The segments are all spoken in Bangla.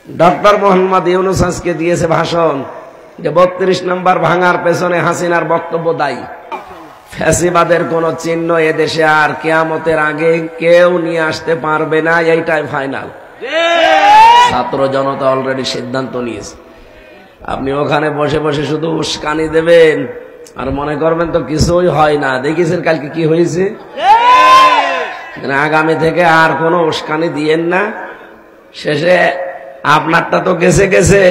ডক্টর মোহাম্মদ ইউনূস আজকে দিয়েছে ভাষণ যে ৩২ নম্বর ভাঙার পেছনে হাসিনার বক্তব্য দায়ী। ফ্যাসিবাদের কোন চিহ্ন এদেশে আর কিয়ামতের আগে কেউ নিয়ে আসতে পারবে না, এইটাই ফাইনাল। ছাত্র জনতা অলরেডি সিদ্ধান্ত নিয়েছে। আপনি ওখানে বসে বসে শুধু উস্কানি দেবেন আর মনে করবেন তো কিছুই হয় না। দেখেছেন কালকে কি হয়েছে? আগামী থেকে আর কোন উস্কানি দিয়েন না। শেষে আপনারটা তো গেছে গেছে,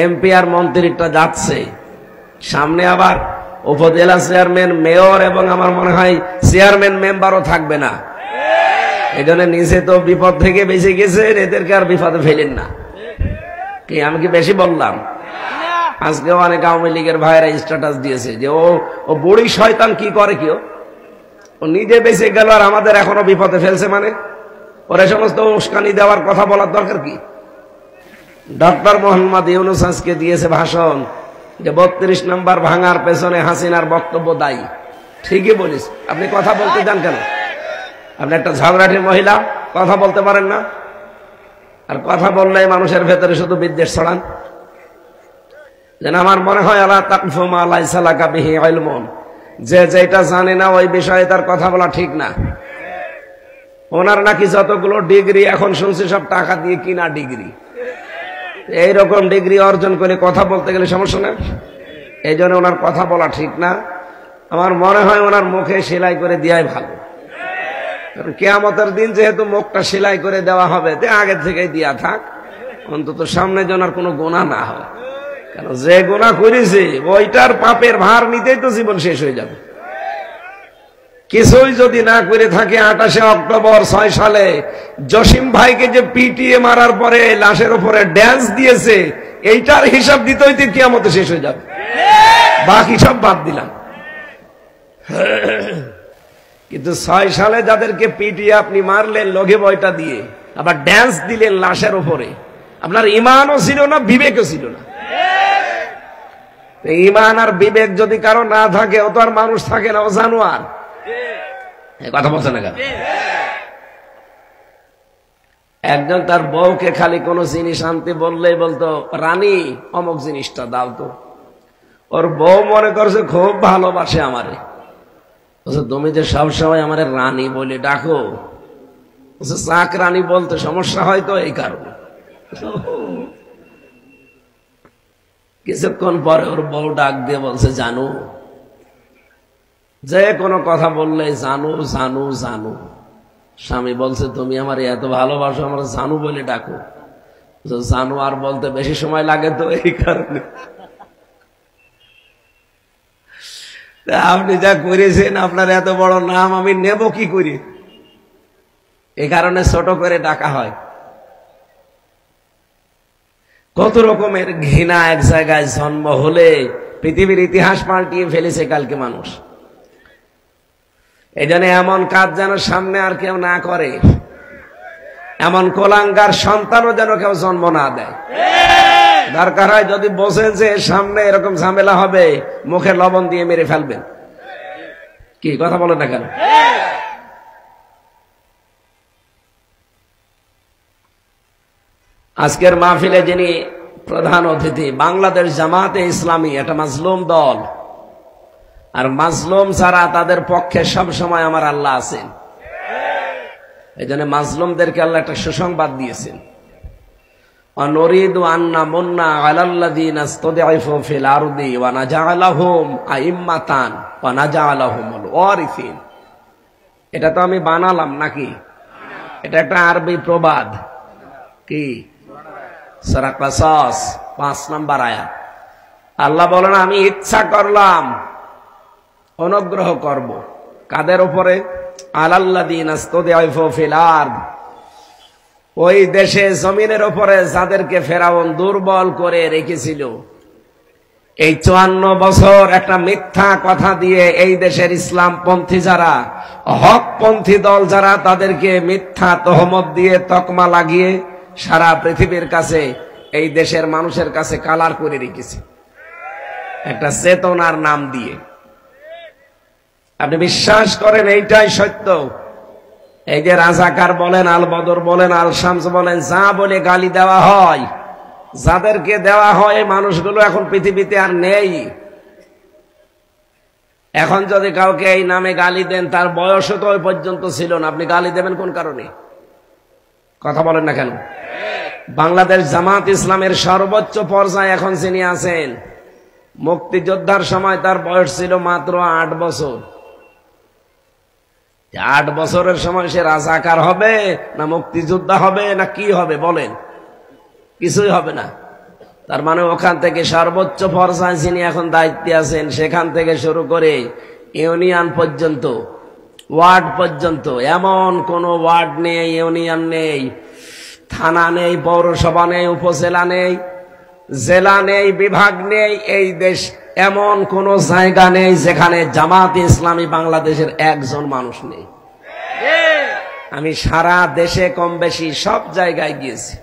এমপি আর মন্ত্রীটা যাচ্ছে, সামনে আবার উপজেলা চেয়ারম্যান, মেয়র এবং আমার মনে হয় চেয়ারম্যান মেম্বারও থাকবে না। এই জন্য নিজে তো বিপদ থেকে বেঁচে গেছেন, এদেরকে আর বিপদে ফেলেন না। কি আমি কি বেশি বললাম? আজকেও অনেক আওয়ামী লীগের ভাইয়েরা স্ট্যাটাস দিয়েছে যে ও বুড়ি শয়তান কি করে, কেউ ও নিজে বেঁচে গেল আর আমাদের এখনো বিপদে ফেলছে। মানে ওরা সমস্ত উস্কানি দেওয়ার কথা বলার দরকার কি? ডক্টর মোহাম্মদ ইউনূস আজকে দিয়েছে ভাষণ যে ৩২ নম্বর ভাঙার পেছনে হাসিনার বক্তব্য দায়ী। ঠিকই বলিস। আপনি কথা বলতে যান কেন? আপনি একটা ঝগড়াটে মহিলা, কথা বলতে পারেন না? আর কথা বললে মানুষের ভেতরে শুধু বিদ্বেষ ছড়ান। যেন আমার মনে হয় আলা তাকফু মা লাইসা লাকা বিহি ইলমুন, যে যেটা জানে না ওই বিষয়ে তার কথা বলা ঠিক না। ওনার নাকি যতগুলো ডিগ্রি এখন শুনছি সব টাকা দিয়ে কিনা ডিগ্রি। এইরকম ডিগ্রি অর্জন করে কথা বলতে গেলে সমস্যা না। এই জন্য ওনার কথা বলা ঠিক না। আমার মনে হয় ওনার মুখে সেলাই করে দেওয়াই ভালো। কারণ কিয়ামতের দিন যেহেতু মুখটা সেলাই করে দেওয়া হবে, আগে থেকেই দিয়া থাক, অন্তত সামনে যেন আর কোনো গুনাহ না হয়। কেন যে গুনাহ করেছে ওইটার পাপের ভার নিতেই তো জীবন শেষ হয়ে যাবে। কিছুই যদি না করে থাকে, ২৮ অক্টোবর ৬ সালে জসিম ভাইকে যে পিটিয়ে মারার পরে লাশের উপরে ড্যান্স দিয়েছে, এইটার হিসাব দিতে হইতে কিয়ামতে শেষ হয়ে যাবে। বাকি সব বাদ দিলাম। কিন্তু ৬ সালে যাদেরকে পিটিয়ে আপনি মারলেন লঘে বয়টা দিয়ে, আবার ড্যান্স দিলেন লাশের উপরে, আপনার ইমানও ছিল না, বিবেকও ছিল না। ইমান আর বিবেক যদি কারো না থাকে, ও তো আর মানুষ থাকে না, ও জানোয়ার। কথা বলছে না কেন? একজন তার বউকে খালি কোন জিনিস আনতে বললেই বলতো, রানী অমুক জিনিসটা দাও তো। ওর বউ মনে করছে খুব ভালোবাসে আমারে, তুমি যে সবসময় আমারে রানী বলে ডাকো, চাক রানী বলতে সমস্যা হয় তো এই কারণে। কিছুক্ষণ পরে ওর বউ ডাক দিয়ে বলছে, জানু, যে কোনো কথা বললে জানু জানু জানু। স্বামী বলছে, তুমি আমার এত ভালোবাসো, আমার জানু বলে ডাকো। জানু আর বলতে বেশি সময় লাগে তো এই কারণে। আপনি যা করেছেন, আপনার এত বড় নাম আমি নেব কি করি? এই কারণে ছোট করে ডাকা হয়। কত রকমের ঘৃণা এক জায়গায় জন্ম হলে পৃথিবীর ইতিহাস পাল্টিয়ে ফেলেছে কালকে মানুষ। এই জন্য এমন কাজ যেন সামনে আর কেউ না করে, এমন কোলাঙ্গার সন্তানও যেন কেউ জন্ম না দেয়। দরকার হয় যদি বোঝেন যে সামনে এরকম ঝামেলা হবে, মুখে লবণ দিয়ে মেরে ফেলবেন। কি কথা বলেন না কেন? আজকের মাহফিলে যিনি প্রধান অতিথি, বাংলাদেশ জামাতে ইসলামী, একটা মাজলুম দল, আর মাজলুম যারা তাদের পক্ষে সব সময় আমার আল্লাহ আছেন। এই জন্য মাজলুমদেরকে আল্লাহ একটা সুসংবাদ দিয়েছেন, অনুরিদু আন্না মুন্না আলাল্লাযীনা ইসতাদঈফু ফিল আরদি ওয়া নাজআলাহুম আইম্মাতান ওয়া নাজআলাহুমুল ওয়ারিসিন। এটা তো আমি বানালাম নাকি? এটা একটা আরবি প্রবাদ। কি? সূরা কাসাস ৫ নম্বর আয়াত। আল্লাহ বলেন, আমি ইচ্ছা করলাম অনুগ্রহ করব কাদের উপরে? আলাল্লাযীনা ইসতাদঈফু ফিল আরদ, ওই দেশে জমিনের উপরে যাদেরকে ফেরাউন দুর্বল করে রেখেছিল। এই ৫৪ বছর একটা মিথ্যা কথা দিয়ে এই দেশের ইসলামপন্থী যারা, হকপন্থী দল যারা, তাদেরকে মিথ্যা তহমত দিয়ে তকমা লাগিয়ে সারা পৃথিবীর কাছে, এই দেশের মানুষের কাছে কালার করে রেখেছে একটা চেতনার নাম দিয়ে। আপনি বিশ্বাস করেন এইটাই সত্য? এই যে রাজাকার বলেন, আল বদর বলেন, আল শামস বলেন, যা বলে গালি দেওয়া হয়, যাদেরকে দেওয়া হয় এই মানুষগুলো এখন পৃথিবীতে আর নেই। এখন যদি কাউকে এই নামে গালি দেন, তার বয়সও তো ওই পর্যন্ত ছিল না, আপনি গালি দেবেন কোন কারণে? কথা বলেন না কেন? বাংলাদেশ জামাত ইসলামের সর্বোচ্চ পর্যায়ে এখন যিনি আছেন, মুক্তিযোদ্ধার সময় তার বয়স ছিল মাত্র 8 বছর। 8 বছরের সময় সে রাজাকার হবে না মুক্তিযোদ্ধা হবে না কি হবে বলেন? কিছুই হবে না। তার মানে ওখান থেকে সর্বোচ্চ পর্যায়ে যিনি এখন দায়িত্বে আছেন, সেখান থেকে শুরু করে ইউনিয়ন পর্যন্ত, ওয়ার্ড পর্যন্ত, এমন কোন ওয়ার্ড নেই, ইউনিয়ন নেই, থানা নেই, পৌরসভা নেই, উপজেলা নেই, জেলা নেই, বিভাগ নেই, এই দেশ এমন কোন জায়গা নেই যেখানে জামাত ইসলামী বাংলাদেশের একজন মানুষ নেই। আমি সারা দেশে কম বেশি সব জায়গায় গিয়েছি।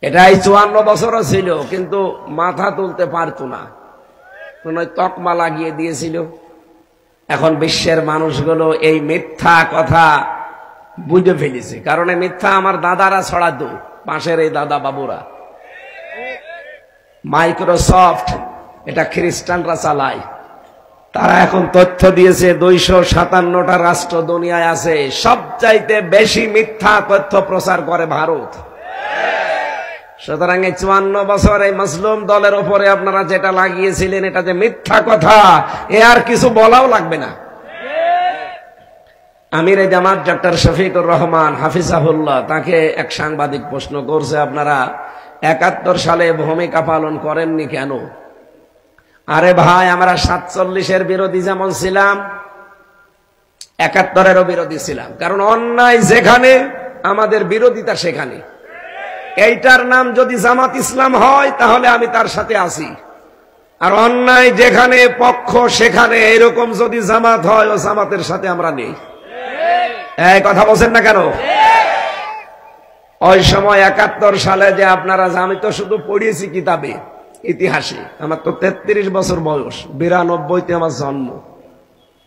এটাই 54 বছরও ছিল, কিন্তু মাথা তুলতে পারতো না, তকমা লাগিয়ে দিয়েছিল। এখন বিশ্বের মানুষগুলো এই মিথ্যা কথা বুঝে ফেলেছে, কারণ এই মিথ্যা আমার দাদারা ছড়াতো, পাশের এই দাদা বাবুরা। মাইক্রোসফট এটা খ্রিস্টানরা চালায়, তারা এখন তথ্য দিয়েছে 257টা রাষ্ট্র দুনিয়ায় আছে, সবচাইতে বেশি মিথ্যা তথ্য প্রচার করে ভারত। সুতরাং এই 54 বছর এই মুসলিম দলের উপরে আপনারা যেটা লাগিয়েছিলেন, এটা যে মিথ্যা কথা, এ আর কিছু বলাও লাগবে না। আমিরে জামাত ডক্টর শফিকুর রহমান হাফিজাহুল্লাহ, তাকে এক সাংবাদিক প্রশ্ন করছে, আপনারা 71 সালে ভূমিকা পালন করেননি কেন? আরে ভাই, আমরা 47-এর বিরোধী যেমন ছিলাম, 71-এরও বিরোধী ছিলাম, কারণ অন্যায় যেখানে আমাদের বিরোধিতা সেখানে। এইটার নাম যদি জামাত ইসলাম হয় তাহলে আমি তার সাথে আছি, আর অন্যায় যেখানে পক্ষ সেখানে এরকম যদি জামাত হয়, ও জামাতের সাথে আমরা নেই। এই কথা বলছেন না কেন? ওই সময় 71 সালে যে আপনারা, আমি তো শুধু পড়িয়েছি কিতাবে, ইতিহাসে, আমার তো 33 বছর বয়স, 92-তে আমার জন্ম,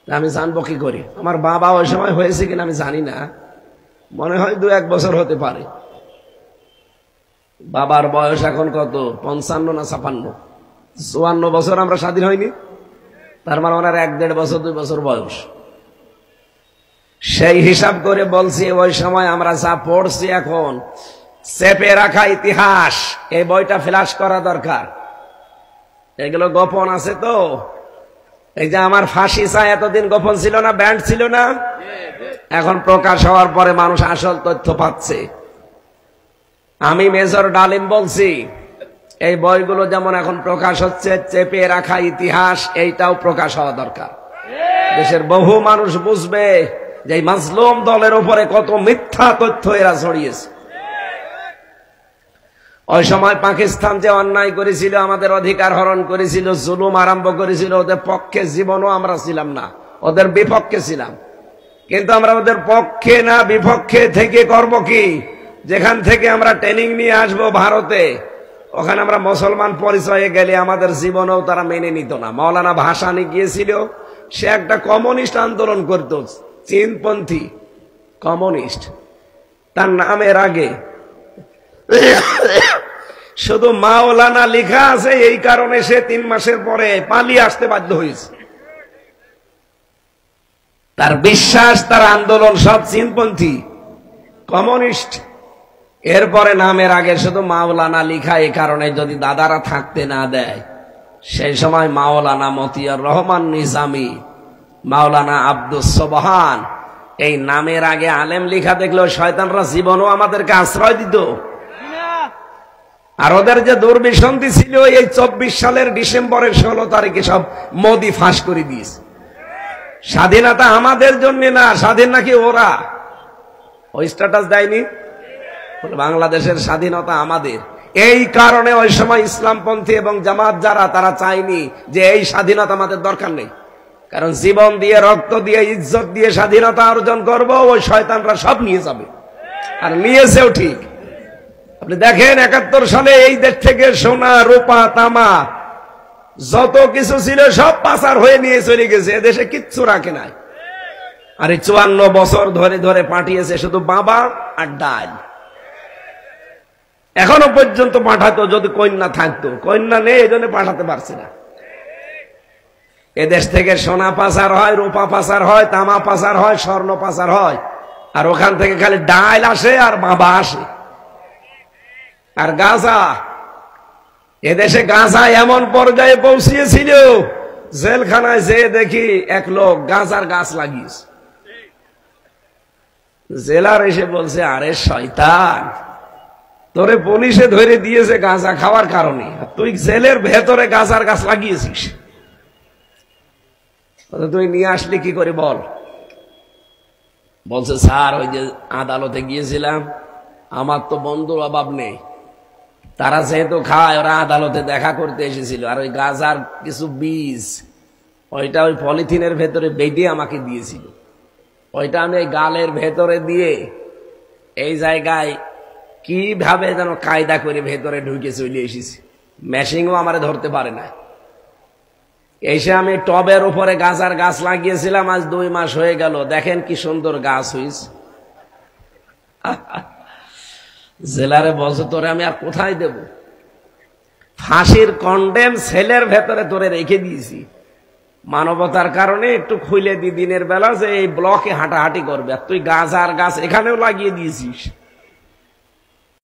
আমি জানবো কি করে? আমার বাবা ওই সময় হয়েছে কিনা আমি জানি না, মনে হয় 2-1 বছর হতে পারে। বাবার বয়স এখন কত, 55 না 56? 54 বছর আমরা স্বাধীন হয়নি, তার মানে ওনার 1-1.5 বছর 2 বছর বয়স। সেই হিসাব করে বলছি, ওই সময় আমরা যা পড়ছি এখন চেপে রাখা ইতিহাস, এই বইটা ফ্ল্যাশ করা দরকার। এগুলো গোপন আছে তো, এই যে আমার ফাঁসি চাই এতদিন গোপন ছিল না, ব্যান্ড ছিল না, এখন প্রকাশ হওয়ার পরে মানুষ আসল তথ্য পাচ্ছে। আমি মেজর ডালিম বলছি, এই বইগুলো যেমন এখন প্রকাশ হচ্ছে, চেপে রাখা ইতিহাস, এইটাও প্রকাশ হওয়া দরকার। দেশের বহু মানুষ বুঝবে যে মাজলুম দলের উপরে কত মিথ্যা তথ্য এরা ছড়িয়েছে। ওই সময় পাকিস্তান যে অন্যায় করেছিল, আমাদের অধিকার হরণ করেছিল, জুলুম আরম্ভ করেছিল, ওদের পক্ষে জীবনও আমরা ছিলাম না, ওদের বিপক্ষে ছিলাম। কিন্তু আমরা ওদের পক্ষে না বিপক্ষে থেকে করব কি? যেখান থেকে আমরা ট্রেনিং নিয়ে আসবো ভারতে, ওখানে আমরা মুসলমান পরিচয়ে গেলে আমাদের জীবনেও তারা মেনে নিত না। মৌলানা ভাসানী গিয়েছিল, সে একটা কমিউনিস্ট আন্দোলন করত, চীনপন্থী কমিউনিস্ট, তার নামের আগে শুধু মাওলানা লেখা আছে, এই কারণে সে 3 মাসের পরে পালিয়ে আসতে বাধ্য হয়েছে। তার বিশ্বাস, তার আন্দোলন সব চীনপন্থী কমিউনিস্ট। এরপরে নামের আগে শুধু মাওলানা লেখা, এই কারণে যদি দাদারা থাকতে না দেয়, সেই সময় মাওলানা মতিয়ার রহমান নিজামী, মাওলানা আব্দুস সোবহান, এই নামের আগে আলেম লেখা দেখলেও শয়তানরা জীবনও আমাদেরকে আশ্রয় দিত। আর ওদের যে দুর্বিসন্ধি ছিল, এই 24 সালের ডিসেম্বরের 16 তারিখে সব মোদি ফাঁস করে দিয়েছে। স্বাধীনতা আমাদের জন্য না, স্বাধীন নাকি ওরা। ওই স্ট্যাটাস দেয়নি, বাংলাদেশের স্বাধীনতা আমাদের। এই কারণে ওই সময় ইসলামপন্থী এবং জামাত যারা, তারা চায়নি যে এই স্বাধীনতা আমাদের দরকার নেই, কারণ জীবন দিয়ে, রক্ত দিয়ে, ইজ্জত দিয়ে স্বাধীনতা অর্জন করব, ওই শয়তানরা সব নিয়ে যাবে, আর নিয়েছেও ঠিক। আপনি দেখেন 71 সালে এই দেশ থেকে সোনা, রূপা, তামা যত কিছু ছিল সব পাচার হয়ে নিয়ে চলে গেছে, এদেশে কিচ্ছু রাখে নাই। আর এই 54 বছর ধরে ধরে পাঠিয়েছে শুধু বাবা আর ডাল। এখনো পর্যন্ত পাঠাতো যদি কন্যা থাকতো, কন্যা নেই এই জন্য পাঠাতে পারছে না। এদেশ থেকে সোনা পাচার হয়, রূপা পাচার হয়, তামা পাচার হয়, স্বর্ণ পাচার হয়, আর ওখান থেকে খালি ডাল আসে আর বাবা আসে। আর গাঁজা, এদেশে গাঁজা এমন পর্যায়ে পৌঁছিয়েছিল, জেলখানায় যেয়ে দেখি এক লোক গাঁজার গাছ লাগিয়েছে। জেলার এসে বলছে, আরে শয়তান, তোরে পুলিশে ধরে দিয়েছে গাঁজা খাওয়ার কারণে, তুই জেলের ভেতরে গাঁজার গাছ লাগিয়েছিস, তুই নিয়ে আসলি কি করে বল? বলছে, স্যার ওই যে আদালতে গিয়েছিলাম, আমার তো বন্ধুর অভাব নেই, তারা যেহেতু খায়, ওরা আদালতে দেখা করতে এসেছিল, আর ওই গাঁজার কিছু বীজ ওইটা ওই পলিথিনের ভেতরে বেঁধে আমাকে দিয়েছিল, ওইটা আমি গালের ভেতরে দিয়ে এই জায়গায় কিভাবে যেন কায়দা করে ভেতরে ঢুকে চলে এসেছি, মেশিনও আমারে ধরতে পারে না। এসে আমি টবের উপরে গাঁজার গাছ লাগিয়েছিলাম, আজ 2 মাস হয়ে গেল, দেখেন কি সুন্দর গাছ হয়েছে। জেলারে বলছে, তোরে আমি আর কোথায় দেব, ফাঁসির কন্ডেম সেলের ভেতরে তোরে রেখে দিয়েছি, মানবতার কারণে একটু খুলে দি দিনের বেলা যে এই ব্লকে হাঁটাহাঁটি করবে, আর তুই গাঁজার গাছ এখানেও লাগিয়ে দিয়েছিস।